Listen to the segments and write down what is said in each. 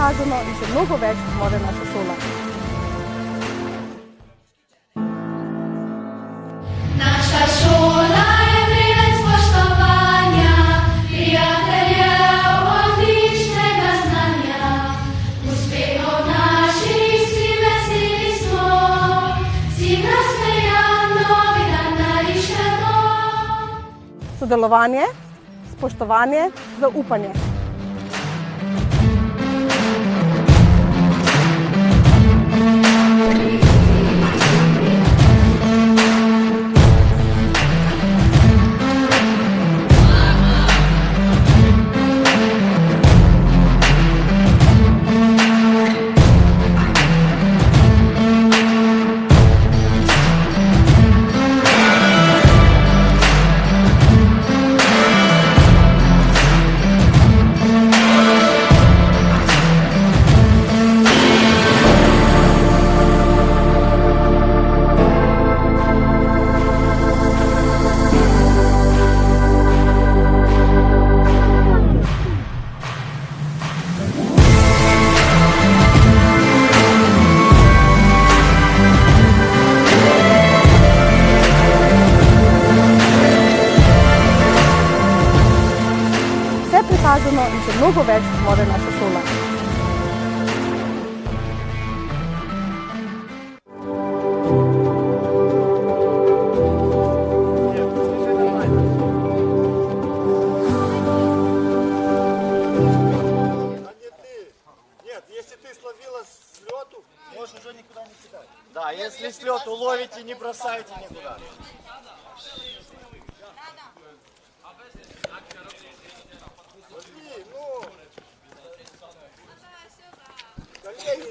prikazano in še mnogo več zmore naša šola. Naša šola je predmet spoštovanja, prijateljev, odličnega znanja. Uspehov naših vsi veseli smo, vsi nasmejan novi dan narišemo. Sodelovanje, spoštovanje, zaupanje. Prikazano in še mnogo več zmore naša šola. Нет, если ты словила с лету, можешь уже никуда не кидать. Да, если с лету ловите, не бросайте никуда.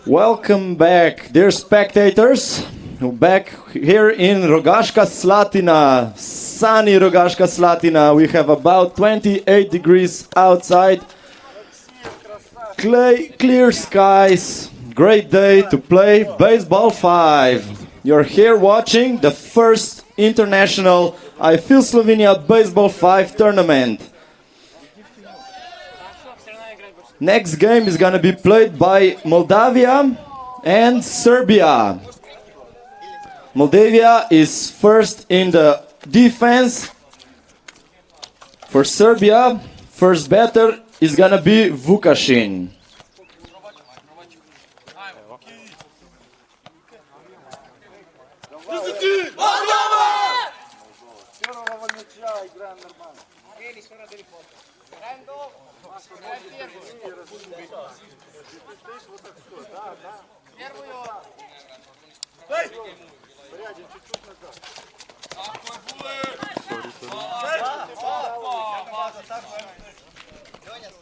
Welcome back, dear spectators. Back here in Rogaška Slatina, sunny Rogaška Slatina. We have about 28 degrees outside. Clear skies. Great day to play Baseball 5. You're here watching the first international I Feel Slovenia Baseball 5 tournament. Next game is gonna be played by Moldavia and Serbia. Moldavia is first in the defense. For Serbia, first batter is gonna be Vukašin.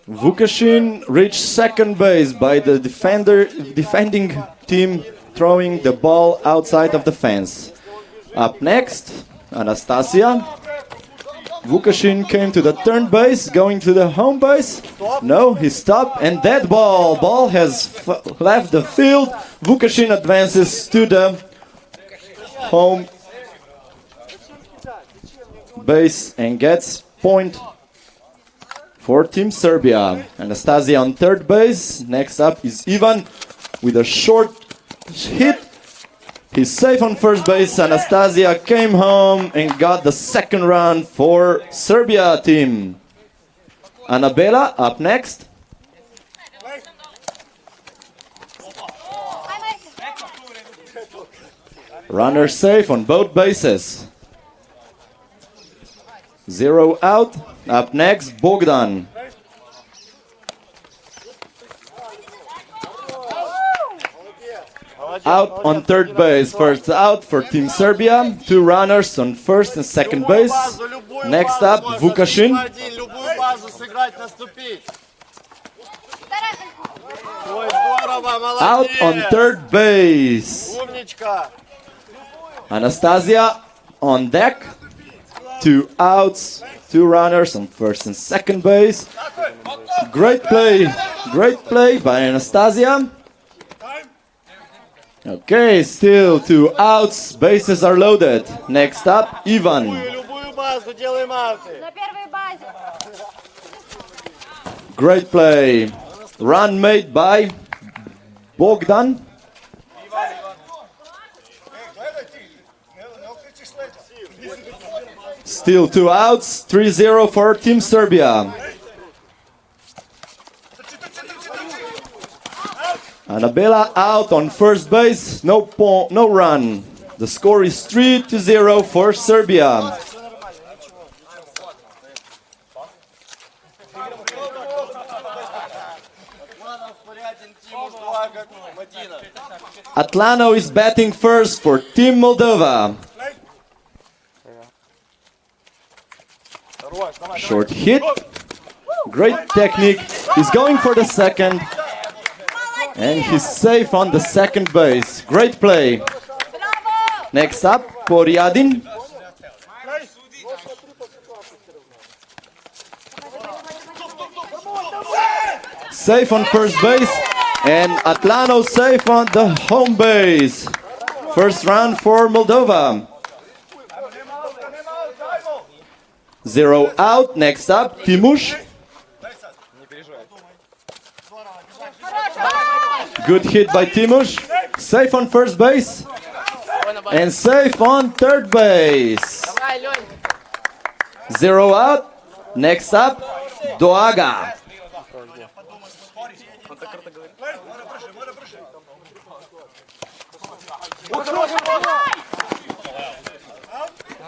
Vukašin reached second base by the defending team throwing the ball outside of the fence. Up next, Anastasia. Vukašin came to the third base, going to the home base. No, he stopped, and that ball has left the field. Vukašin advances to the home base and gets point for Team Serbia. Anastasia on third base. Next up is Ivan with a short hit. He's safe on first base. Anastasia came home and got the second run for Serbia team. Anabela up next. Runner safe on both bases. 0 out. Up next, Bogdan. Out on third base. First out for Team Serbia. 2 runners on first and second base. Next up, Vukašin. Out on third base. Anastasia on deck. 2 outs, 2 runners on first and second base. Great play by Anastasia. Okay, still 2 outs, bases are loaded. Next up, Ivan. Great play. run made by Bogdan. Still 2 outs, 3-0 for Team Serbia. Anabela out on first base, no run. The score is 3-0 for Serbia. Atlano is batting first for Team Moldova. Short hit, great technique. He's going for the second, and he's safe on the second base. Great play. Next up, Poryadin. Safe on first base, and Atlano safe on the home base. First run for Moldova. 0 out. Next up, Timush. Good hit by Timush. Safe on first base. And safe on third base. 0 out. Next up, Doaga.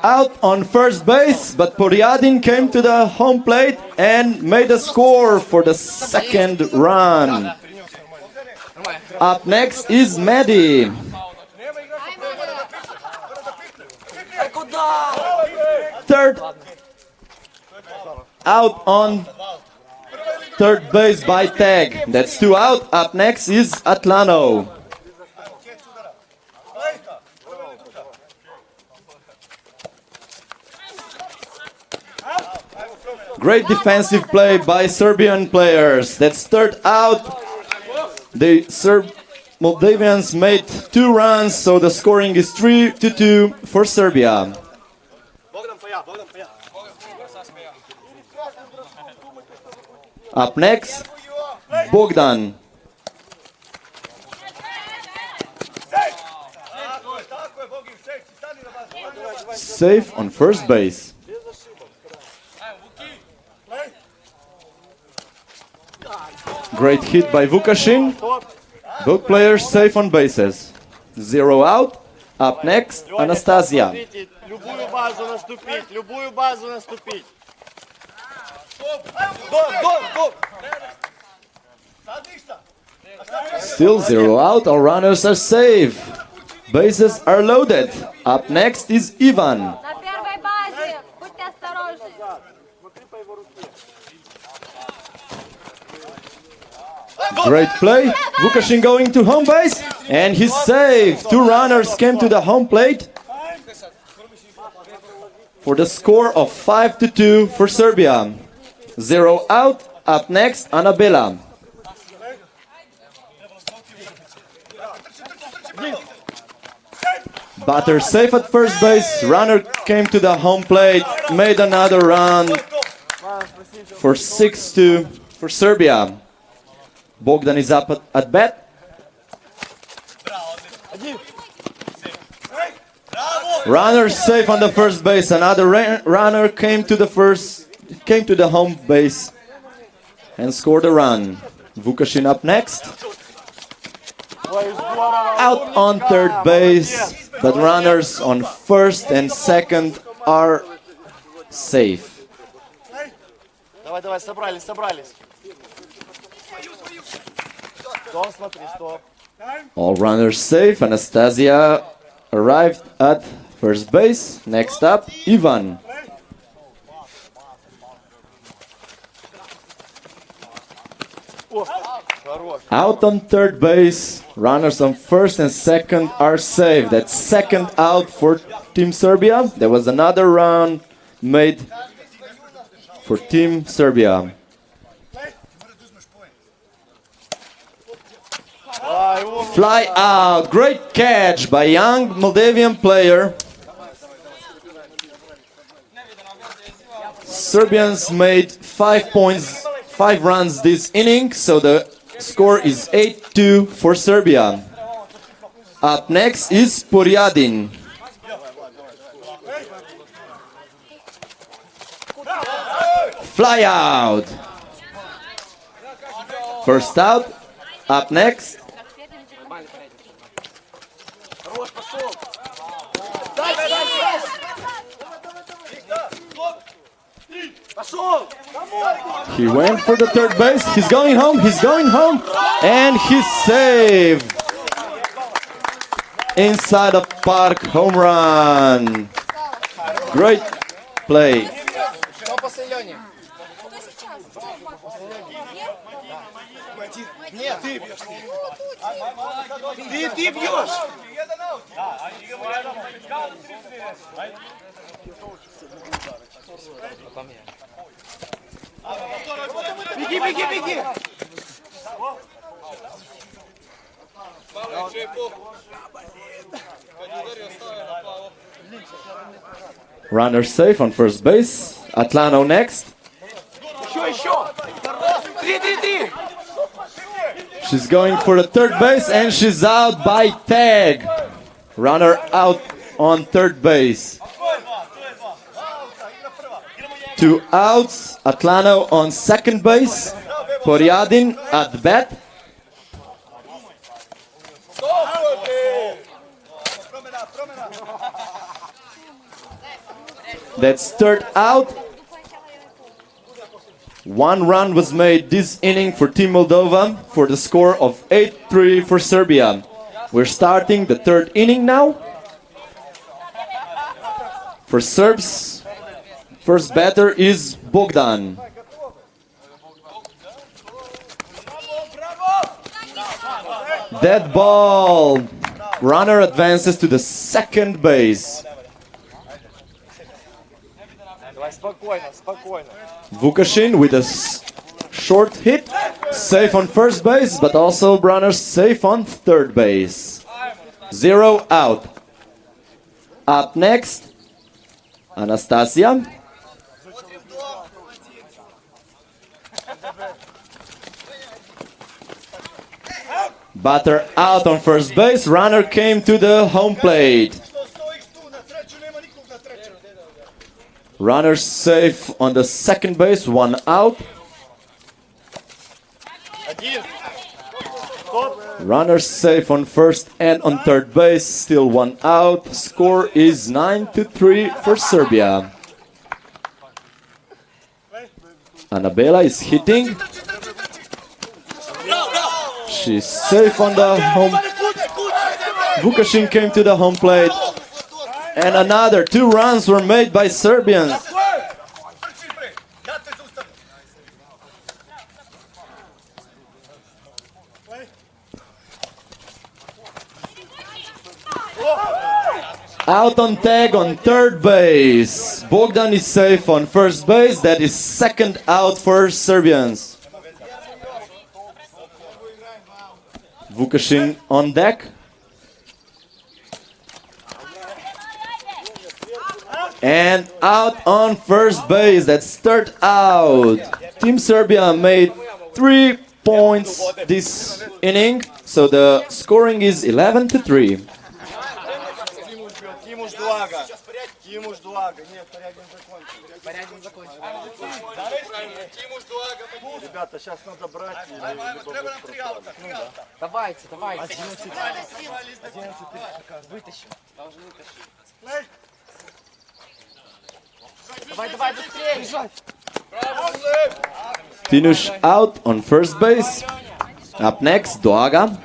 Out on first base, but Poryadin came to the home plate and made a score for the second run. Up next is Medi. Third out on third base by tag. That's 2 out. Up next is Atlano. Great defensive play by Serbian players. That's third out. The Moldavians made 2 runs, so the scoring is 3-2 for Serbia. Up next, Bogdan. Safe on first base. Great hit by Vukashin. Both players safe on bases. 0 out. Up next, Anastasia. Любую базу наступить, любую базу наступить. Still 0 out. All runners are safe. Bases are loaded. Up next is Ivan. На первой базе, будьте осторожны. Great play. Vukashin going to home base, and he's safe. 2 runners came to the home plate for the score of 5-2 for Serbia. 0 out. Up next, Anabela. Batter safe at first base. Runner came to the home plate, made another run for 6-2 for Serbia. Bogdan is up at bat. Runner safe on the first base. Another runner came to the home base and scored a run. Vukashin up next. Out on third base, but runners on first and second are safe. Давай, собрались. Стоп, смотри, стоп. All runners safe. Anastasia arrived at first base. Next up, Ivan. Out on third base. Runners on first and second are safe. That's second out for Team Serbia. There was another run made for Team Serbia. Fly out. Great catch by young Moldavian player. Serbians made 5 runs this inning, so the Score is 8-2 for Serbia. Up next is Porjadin. Fly out. First out. Up next. He went for the third base. He's going home. And he's saved. Inside the park, home run. Great play. Ты бьешь! Беги! Runner safe on first base. Atlano next. Еще! 3! She's going for the third base and she's out by tag. Runner out on third base. 2 outs. Atlano on second base. Porjadin at the bat. That's third out. 1 run was made this inning for Team Moldova for the score of 8-3 for Serbia. We're starting the third inning now. For Serbs, first batter is Bogdan. Dead ball. Runner advances to the second base. Vukashin with a short hit, safe on first base, but also runners safe on third base. 0 out. Up next, Anastasia. Batter out on first base, runner came to the home plate. Runner safe on the second base, 1 out. Runner safe on first and on third base, still 1 out. Score is 9-3 for Serbia. Anabela is hitting. She's safe on the home. Vukashin came to the home plate. And another 2 runs were made by Serbians. Out on tag on third base. Bogdan is safe on first base. That is second out for Serbians. Vukashin on deck. And out on first base. That's third out. Team Serbia made 3 points this inning. So the scoring is 11-3. Ребята, сейчас надо брать. Давайте. Вытащим. Давай, быстрее. Tinush out on first base. Up next, Doaga.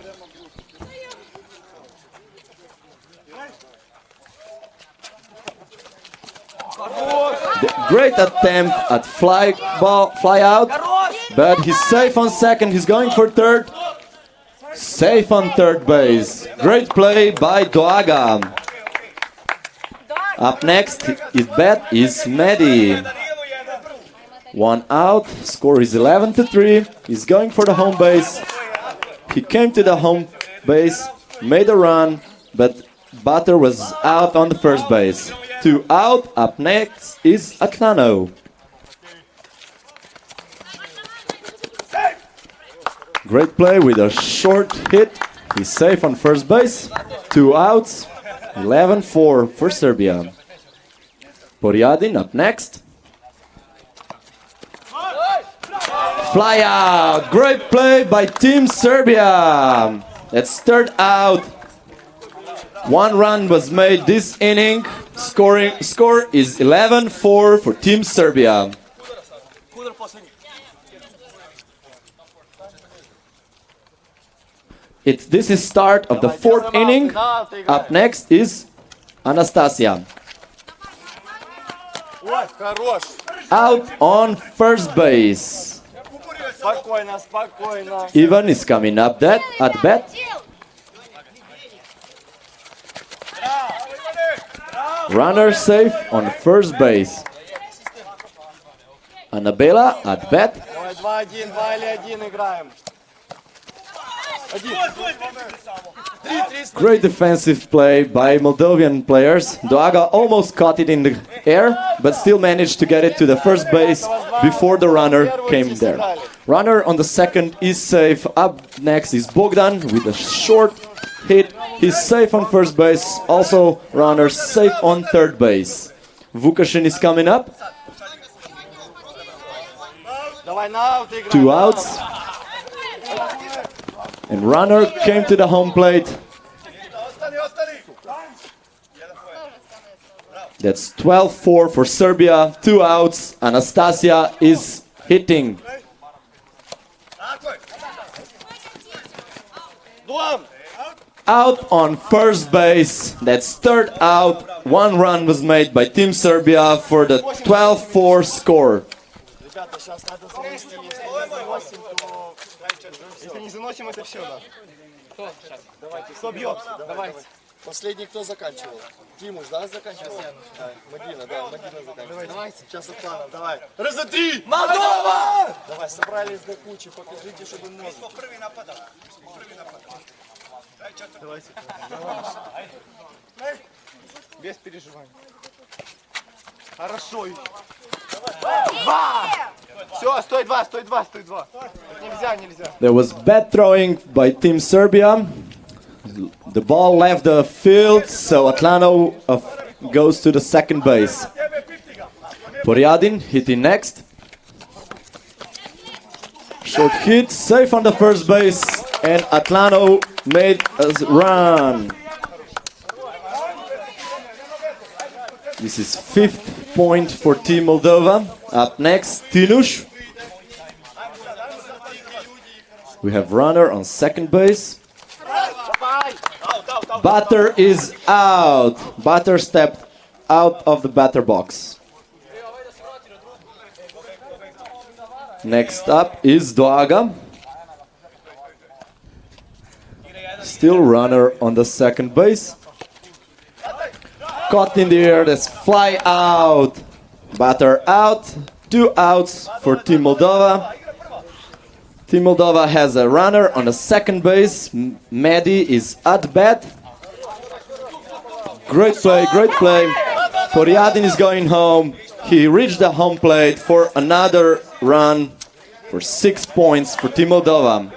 Great attempt at fly out, but he's safe on second. He's going for third. Safe on third base. Great play by Doaga. Up next, his bat is Medi. 1 out. Score is 11-3. He's going for the home base. He came to the home base, made a run, but batter was out on the first base. 2 out. Up next is Atlano. Great play with a short hit. He's safe on first base. 2 outs. 11-4 for Serbia. Porjadin up next. Fly out. Great play by Team Serbia. That's third out. 1 run was made this inning. Score is 11-4 for Team Serbia. This is start of the 4th inning. Up next is Anastasia. Out on first base. Спокойно, спокойно. Ivan is coming up at bat. Runner safe on first base. Annabella at bat. Давай, 2-1, 2 или 1 играем. Great defensive play by Moldovan players. Doaga almost caught it in the air, but still managed to get it to the first base before the runner came there. Runner on the second is safe. Up next is Bogdan with a short hit. He's safe on first base. Also, runner safe on third base. Vukashin is coming up. 2 outs. And runner came to the home plate. That's 12-4 for Serbia. 2 outs. Anastasia is hitting. Out on first base. That's third out. 1 run was made by Team Serbia for the 12-4 score. Если не заносим, это все, да. Давайте. Кто бьется? Давайте. Последний кто заканчивал? Тимуш, да, заканчивал? Мадина, да, Мадина заканчивал. Давайте. Сейчас Оканов, давай. Раз, два, три! Молдова! Давай, собрались до кучи, покажите, чтобы мозг. Давайте. Без переживаний. Хорошо. 2! Все, стой 2. Нельзя. There was bad throwing by Team Serbia. The ball left the field, so Atlano goes to the second base. Porjadin hitting next. Short hit, safe on the first base, and Atlano made a run. This is 5th point for Team Moldova. Up next, Tinush. We have runner on second base. Batter is out. Batter stepped out of the batter box. Next up is Doaga. Still runner on the second base. Caught in the air, that's fly out. Batter out. 2 outs for Team Moldova. Team Moldova has a runner on the second base. Medi is at bat. Great play. Porjadin is going home. He reached the home plate for another run for 6 points for Team Moldova.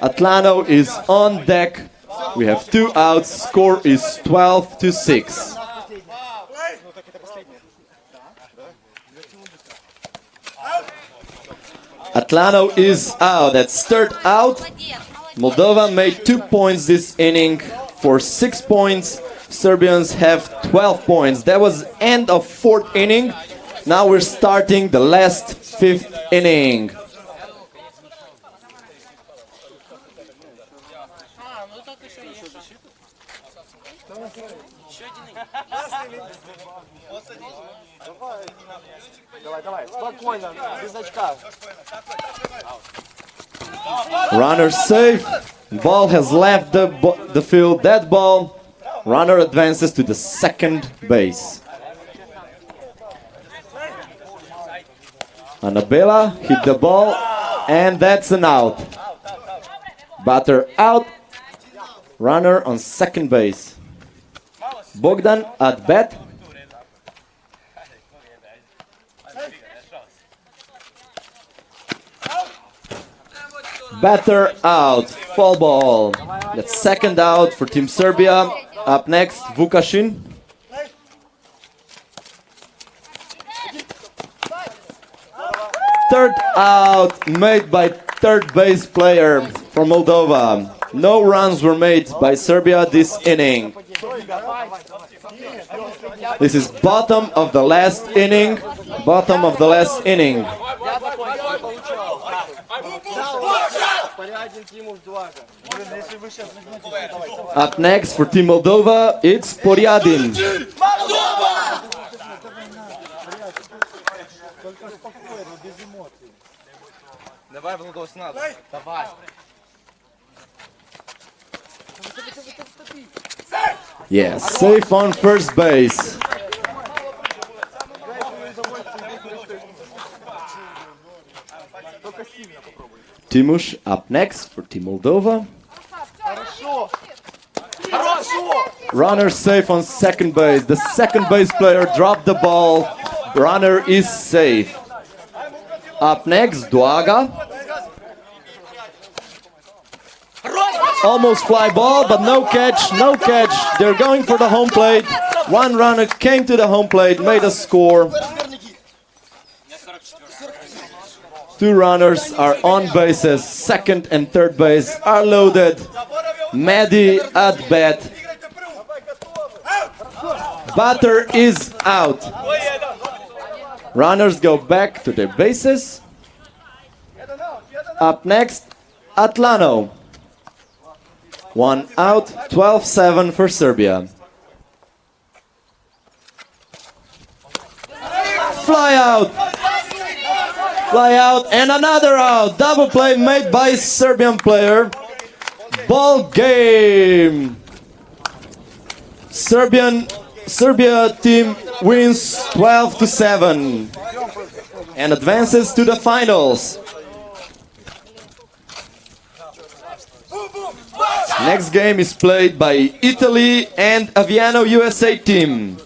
Atlano is on deck. We have 2 outs. Score is 12-6. Atlano is out. That's third out. Moldova made 2 points this inning for 6 points. Serbians have 12 points. That was end of 4th inning. Now we're starting the last 5th inning. Давай, спокойно, без очка. Runner safe. Ball has left the field. That ball. Runner advances to the second base. Annabella hit the ball, and that's an out. Batter out. Runner on second base. Bogdan at bat. Batter out, fall ball. That's second out for Team Serbia. Up next, Vukašin. Third out made by third base player from Moldova. No runs were made by Serbia this inning. This is bottom of the last inning. Bottom of the last inning. Up next for Team Moldova, it's Poryadin. Давай, Благос, надо. Давай. Yes, safe on first base. Timush up next for Team Moldova. Runner safe on second base. The second base player dropped the ball. Runner is safe. Up next, Duaga. Almost fly ball, but no catch, no catch. They're going for the home plate. One runner came to the home plate, made a score. Two runners are on bases. Second and third base are loaded. Mehdi at bat. Batter is out. Runners go back to their bases. Up next, Atlano. 1 out, 12-7 for Serbia. Fly out! Fly out and another out. Double play made by Serbian player. Ball game. Serbia team wins 12-7 and advances to the finals. Next game is played by Italy and Aviano USA team.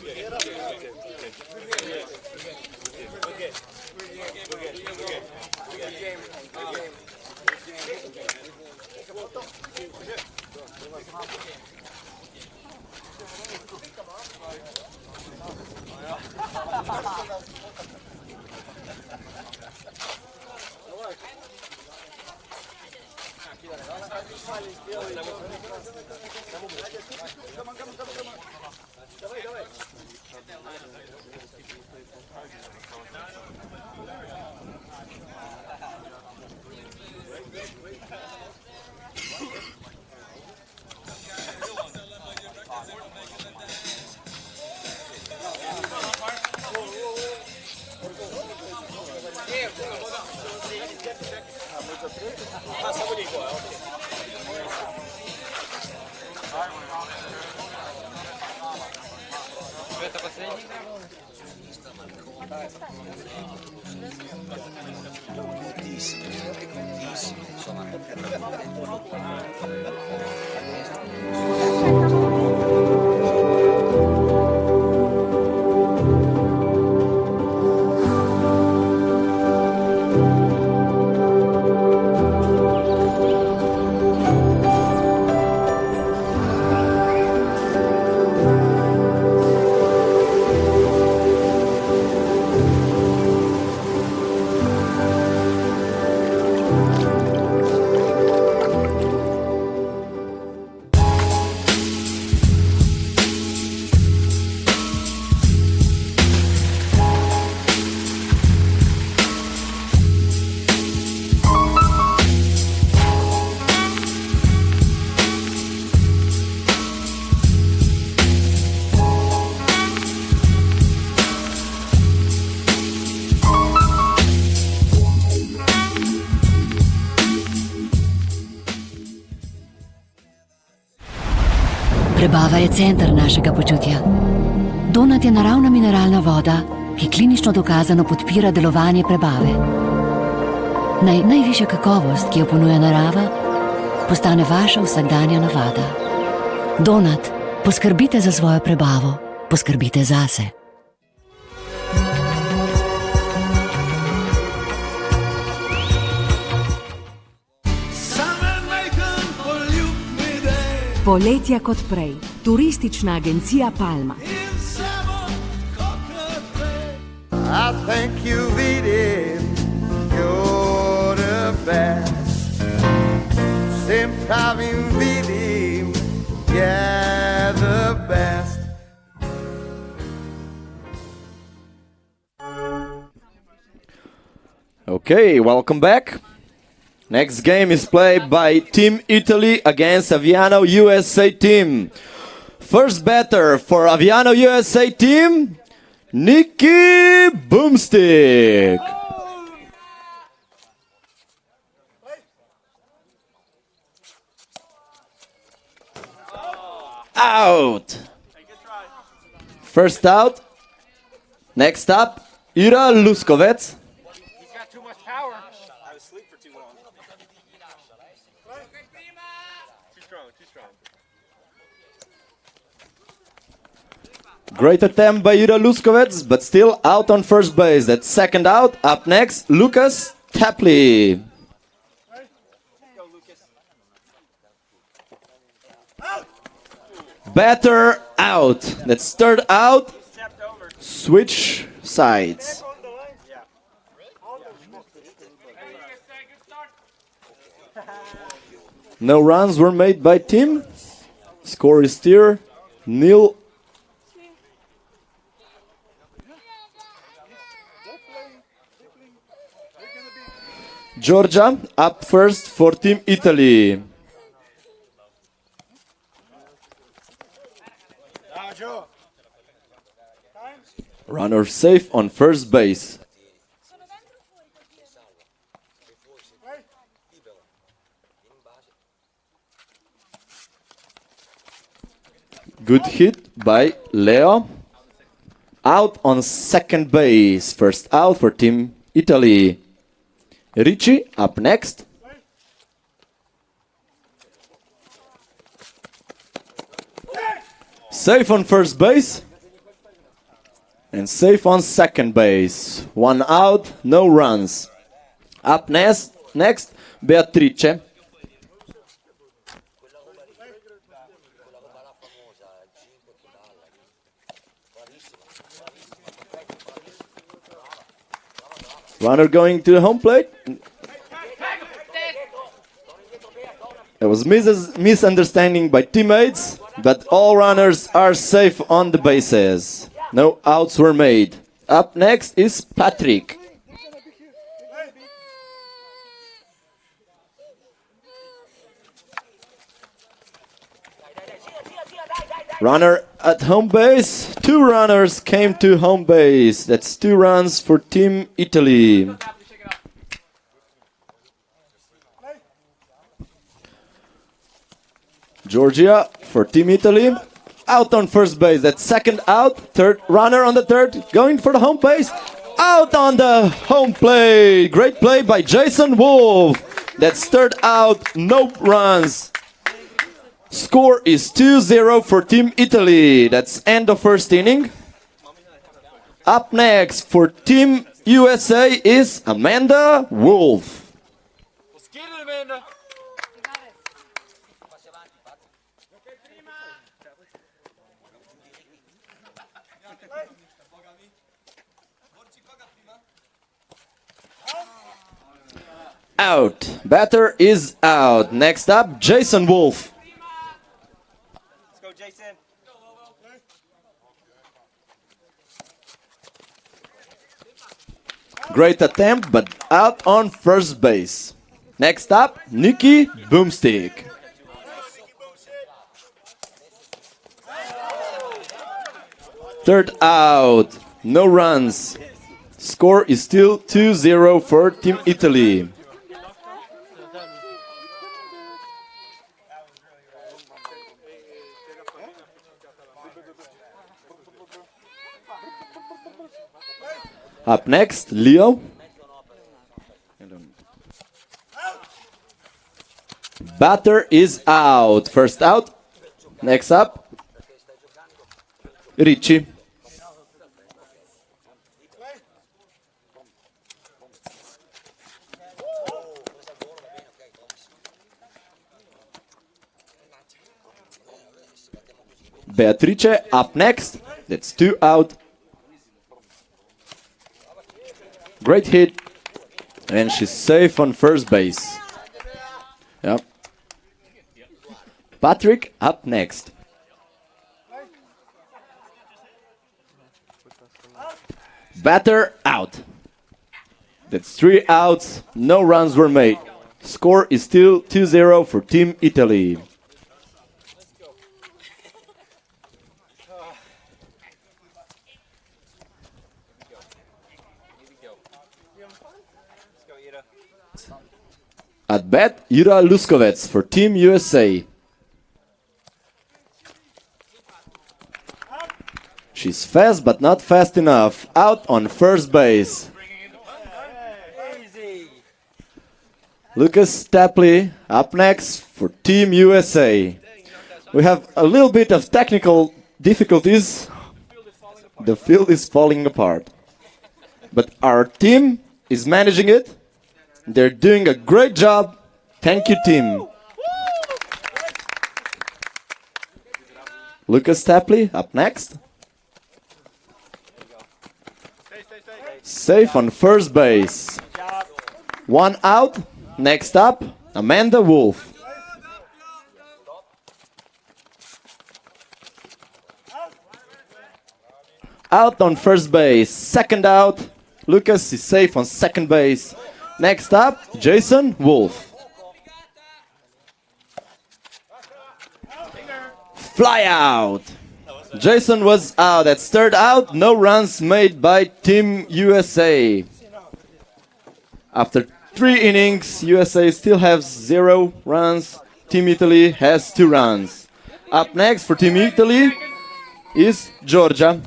Prebava je center našega počutja. Donat je naravna mineralna voda, ki klinično dokazano podpira delovanje prebave. Najvišja kakovost, ki jo ponuja narava, postane vaša vsakdanja navada. Donat, poskrbite za svojo prebavo, poskrbite zase. Poletje kot prej. Turistična agencija Palma. I think you beat it, you're the best. Sempre vidim, yeah, the best. Okay, welcome back. Next game is played by Team Italy against Aviano USA team. First batter for Aviano USA team, Nikki Boomstick. Out. First out. Next up, Ira Luskovec. Great attempt by Ira Luskovec, but still out on first base. That's second out. Up next, Lucas Tapley. Batter out. That's third out. Switch sides. No runs were made by team. Score is still 0. Georgia up first for Team Italy. Runner safe on first base. Good hit by Leo. Out on second base. First out for Team Italy. Ricci up next. Safe on first base. And safe on second base. One out, no runs. Up next, Beatrice. Runner going to the home plate. There was misunderstanding by teammates, but all runners are safe on the bases. No outs were made. Up next is Patrick. Runner at home base. 2 runners came to home base. That's 2 runs for Team Italy. Georgia for Team Italy. Out on first base. That's second out. Third runner on the third. Going for the home base. Out on the home plate. Great play by Jason Wolf. That's third out. No runs. Score is 2-0 for Team Italy. That's end of first inning. Up next for Team USA is Amanda Wolf. Let's get it, Amanda. Out. Batter is out. Next up, Jason Wolf. Let's go, Jason. Great attempt, but out on first base. Next up, Nikki Boomstick. Third out. No runs. Score is still 2-0 for Team Italy. Up next, Leo. Batter is out. First out. Next up, Ricci. Beatrice up next. That's 2 out. Great hit. And she's safe on first base. Yep. Patrick up next. Batter out. That's 3 outs. No runs were made. Score is still 2-0 for Team Italy. At bat, Ira Luskovec for Team USA. She's fast, but not fast enough. Out on first base. Lucas Tapley up next for Team USA. We have a little bit of technical difficulties. The field is falling apart. But our team is managing it. They're doing a great job. Thank you, team. Lucas Tapley up next. Safe on first base. 1 out. Next up, Amanda Wolf. Out on first base. 2nd out. Lucas is safe on 2nd base. Next up, Jason Wolf. Fly out. Jason was out. That's 3rd out. No runs made by Team USA. After 3 innings, USA still has 0 runs. Team Italy has 2 runs. Up next for Team Italy is Georgia.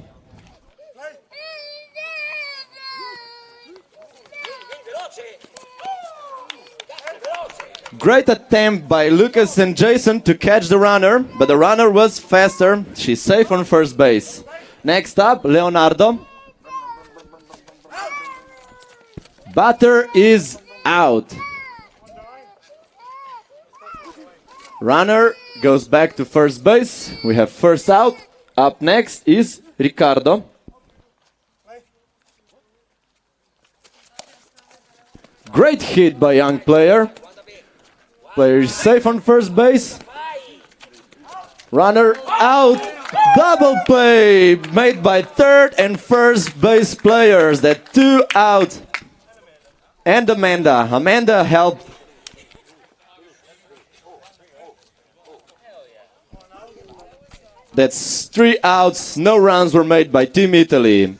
Great attempt by Lucas and Jason to catch the runner, but the runner was faster. She's safe on first base. Next up, Leonardo. Batter is out. Runner goes back to first base. We have first out. Up next is Ricardo. Great hit by young player. Player is safe on first base. Runner out. Double play made by 3rd and first base players. That 2 out. And Amanda. Amanda helped. That's 3 outs. No runs were made by Team Italy.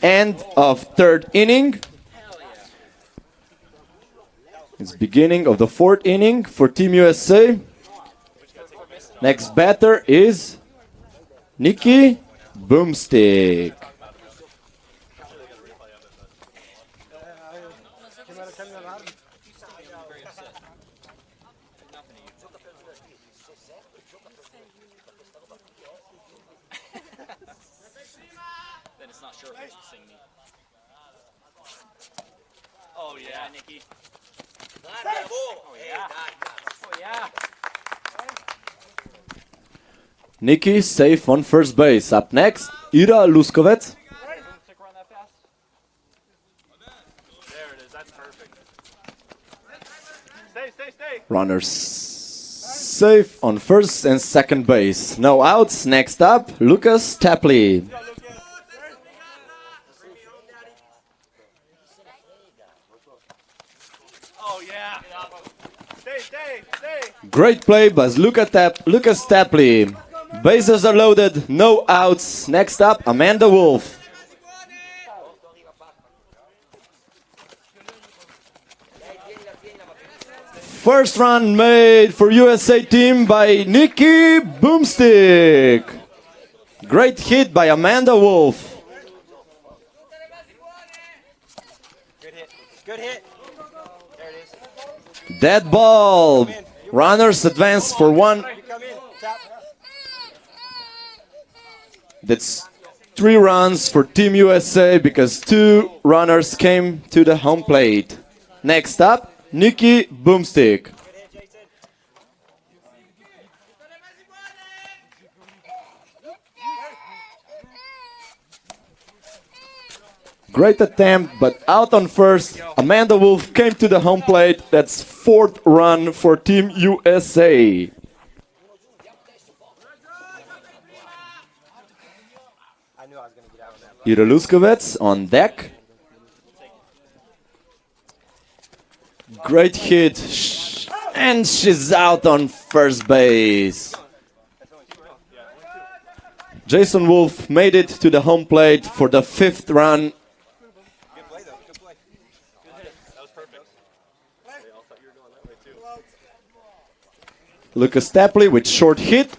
End of 3rd inning. It's beginning of the 4th inning for Team USA. Next batter is Nikki Boomstick. Oh yeah, Nikki. Nikki safe on first base. Up next, Ira Luskovec. Runners safe on first and second base. No outs. Next up, Lucas Tapley. Great play by Lucas Tapley. Bases are loaded, no outs. Next up, Amanda Wolf. First run made for USA team by Nikki Boomstick. Great hit by Amanda Wolf. Good hit. Good hit. There it is. Dead ball. Runners advance for 1. That's 3 runs for Team USA because 2 runners came to the home plate. Next up, Nikki Boomstick. Great attempt, but out on first. Amanda Wolf came to the home plate. That's fourth run for Team USA. Ira Luskovec on deck. Great hit. And she's out on first base. Jason Wolf made it to the home plate for the fifth run. Lucas Tapley with short hit,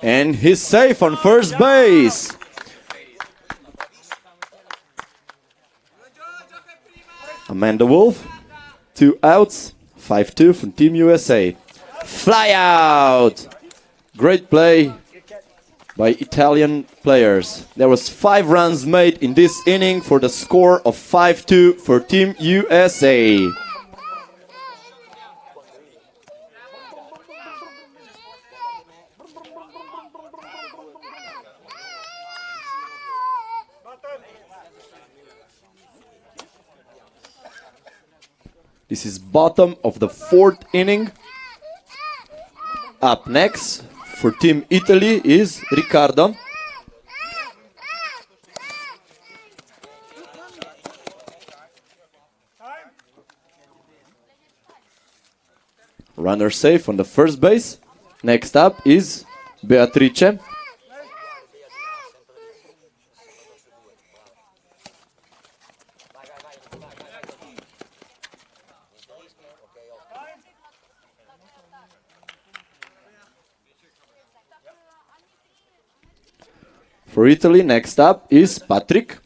and he's safe on first base. Amanda Wolf, 2 outs, 5-2 from Team USA. Fly out! Great play by Italian players. There was 5 runs made in this inning for the score of 5-2 for Team USA. This is bottom of the 4th inning. Up next for Team Italy is Riccardo. Runner safe on the first base. Next up is Beatrice. For Italy, next up is Patrick.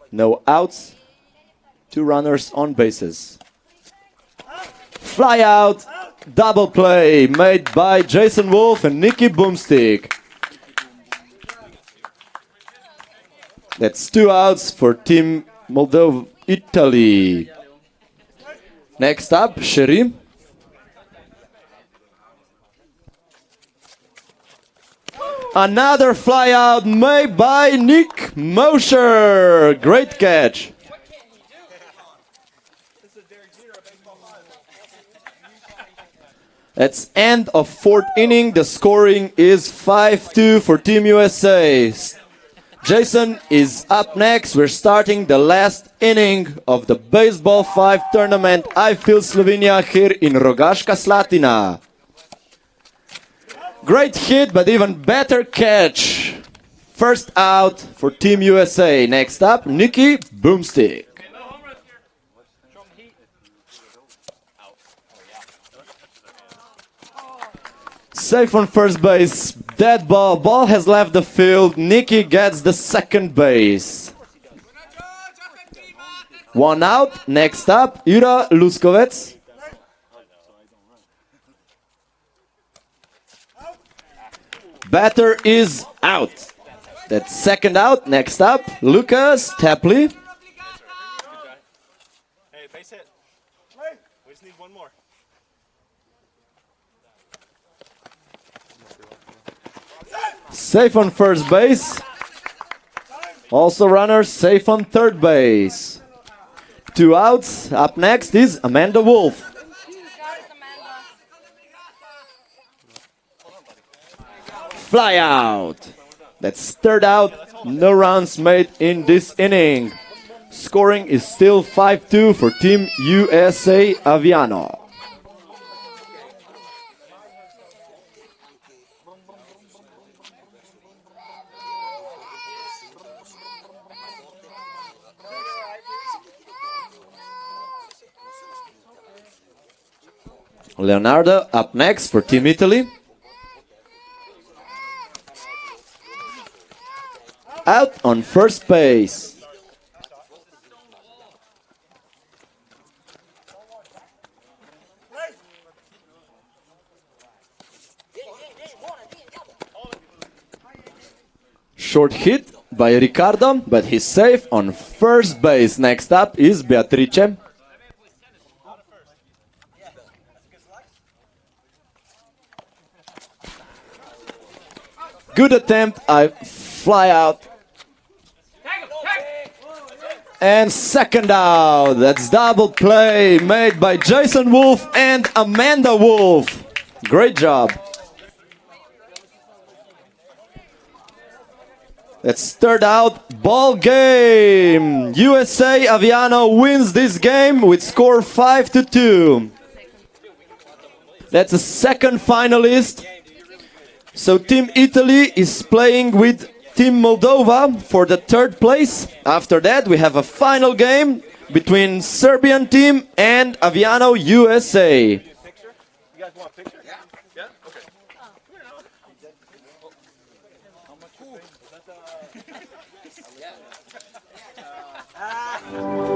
No outs, 2 runners on bases. Fly out, double play made by Jason Wolf and Nicky Boomstick. That's 2 outs for Team Moldova, Italy. Next up, Sherry. Another fly out made by Nick Mosher. Great catch. That's end of 4th inning. The scoring is 5-2 for Team USA. Jason is up next. We're starting the last inning of the Baseball 5 tournament. I feel Slovenia here in Rogaška Slatina. Great hit, but even better catch. First out for Team USA. Next up, Nicky Boomstick. Safe on first base. Dead ball. Ball has left the field. Nicky gets the second base. 1 out. Next up, Ira Luskovec. Batter is out. That's second out. Next up, Lucas Tapley. Hey, base hit. We just need one more. Safe on first base. Also runners safe on third base. 2 outs. Up next is Amanda Wolf. Fly out. That's third out. No runs made in this inning. Scoring is still 5-2 for Team USA Aviano. Leonardo up next for Team Italy. Out on first base. Short hit by Riccardo, but he's safe on first base. Next up is Beatrice. Good attempt, I fly out. And second out. That's double play made by Jason Wolf and Amanda Wolf. Great job. That's third out ball game. USA Aviano wins this game with score 5-2. That's the second finalist. So Team Italy is playing with Team Moldova for the third place. After that, we have a final game between Serbian team and Aviano USA. You guys want a picture? Yeah. Yeah? Okay.